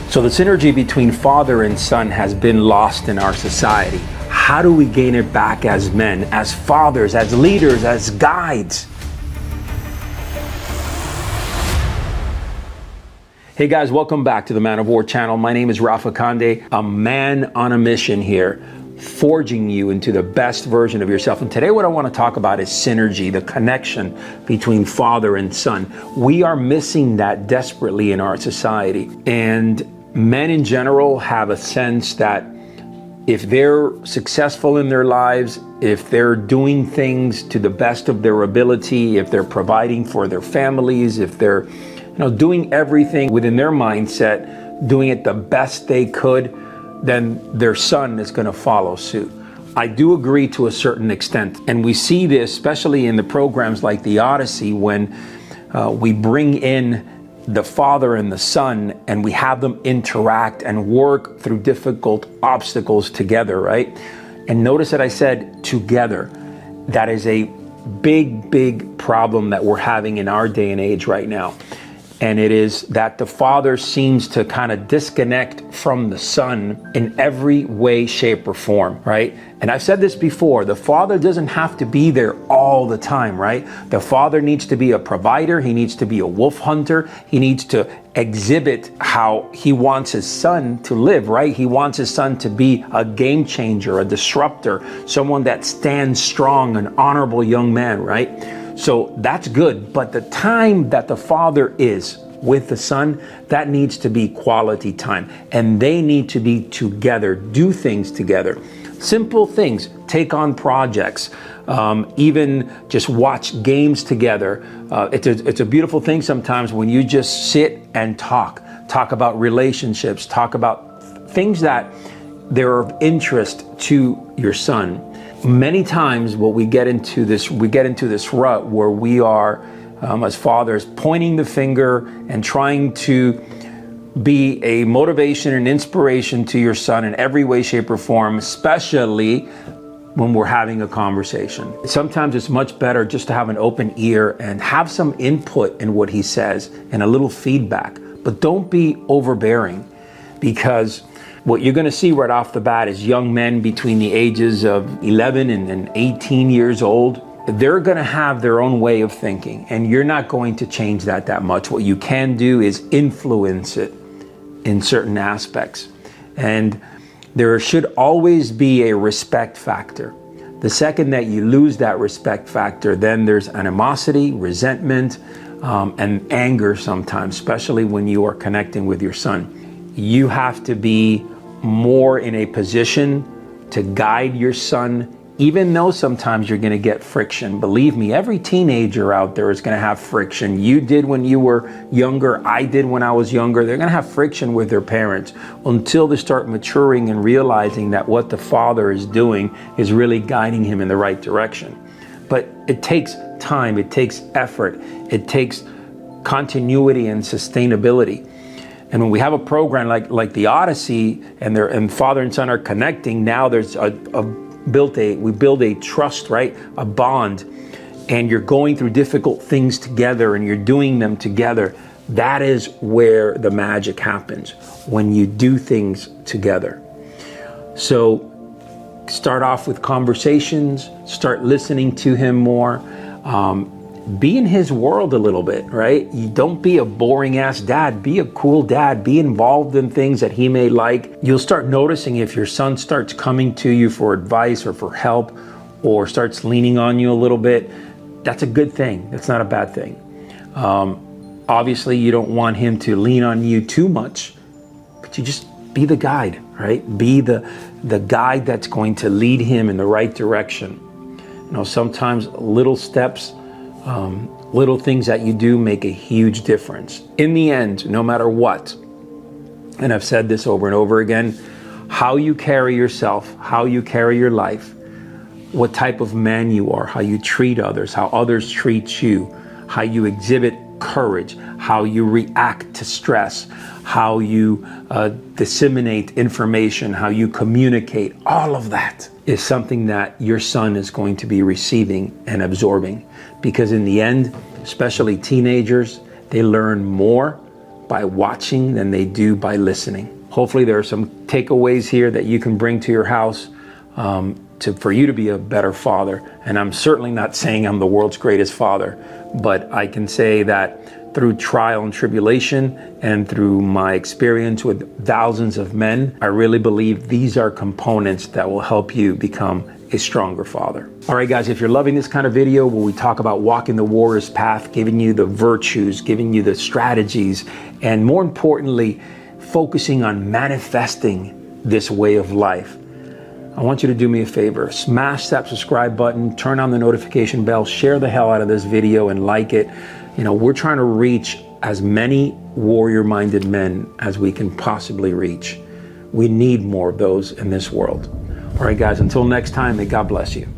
So the synergy between father and son has been lost in our society. How do we gain it back as men, as fathers, as leaders, as guides? Hey guys, welcome back to the Man of War channel. My name is Rafa, a man on a mission here, forging you into the best version of yourself. And today what I want to talk about is synergy, the connection between father and son. We are missing that desperately in our society. And men in general have a sense that if they're successful in their lives, if they're doing things to the best of their ability, if they're providing for their families, if they're doing everything within their mindset, doing it the best they could, then their son is going to follow suit. I do agree to a certain extent. And we see this, especially in the programs like the Odyssey, when we bring in the father and the son and we have them interact and work through difficult obstacles together, right? And notice that I said together. That is a big problem that we're having in our day and age right now. And it is that the father seems to kind of disconnect from the son in every way, shape, or form, right? And I've said this before, the father doesn't have to be there all the time, right? The father needs to be a provider. He needs to be a wolf hunter. He needs to exhibit how he wants his son to live, right? He wants his son to be a game changer, a disruptor, someone that stands strong, an honorable young man, right? So that's good, but the time that the father is with the son, that needs to be quality time. And they need to be together, do things together. Simple things, take on projects, even just watch games together. It's a beautiful thing sometimes when you just sit and talk about relationships, talk about things that they're of interest to your son. Many times what we get into this rut where we are as fathers pointing the finger and trying to be a motivation and inspiration to your son in every way, shape, or form, especially when we're having a conversation. Sometimes it's much better just to have an open ear and have some input in what he says and a little feedback, but don't be overbearing, because what you're going to see right off the bat is young men between the ages of 11 and 18 years old. They're going to have their own way of thinking, and you're not going to change that much. What you can do is influence it in certain aspects. And there should always be a respect factor. The second that you lose that respect factor, then there's animosity, resentment, and anger sometimes, especially when you are connecting with your son. You have to be more in a position to guide your son, even though sometimes you're going to get friction. Believe me, every teenager out there is going to have friction. You did when you were younger. I did when I was younger. They're going to have friction with their parents until they start maturing and realizing that what the father is doing is really guiding him in the right direction. But it takes time. It takes effort. It takes continuity and sustainability. And when we have a program like the Odyssey and father and son are connecting, now there's we build a trust, right? A bond, and you're going through difficult things together and you're doing them together. That is where the magic happens, when you do things together. So start off with conversations, start listening to him more. Be in his world a little bit, right? You don't be a boring ass dad. Be a cool dad. Be involved in things that he may like. You'll start noticing if your son starts coming to you for advice or for help, or starts leaning on you a little bit. That's a good thing. That's not a bad thing. Obviously, you don't want him to lean on you too much, but you just be the guide, right? Be the guide that's going to lead him in the right direction. Sometimes little steps, little things that you do make a huge difference. In the end, no matter what, and I've said this over and over again, how you carry yourself, how you carry your life, what type of man you are, how you treat others, how others treat you, how you exhibit courage, how you react to stress, how you disseminate information, how you communicate, all of that is something that your son is going to be receiving and absorbing. Because in the end, especially teenagers, they learn more by watching than they do by listening. Hopefully there are some takeaways here that you can bring to your house for you to be a better father. And I'm certainly not saying I'm the world's greatest father, but I can say that through trial and tribulation and through my experience with thousands of men, I really believe these are components that will help you become a stronger father. All right, guys, if you're loving this kind of video where we talk about walking the warrior's path, giving you the virtues, giving you the strategies, and more importantly, focusing on manifesting this way of life, I want you to do me a favor. Smash that subscribe button, turn on the notification bell, share the hell out of this video and like it. You know, we're trying to reach as many warrior-minded men as we can possibly reach. We need more of those in this world. All right, guys, until next time, may God bless you.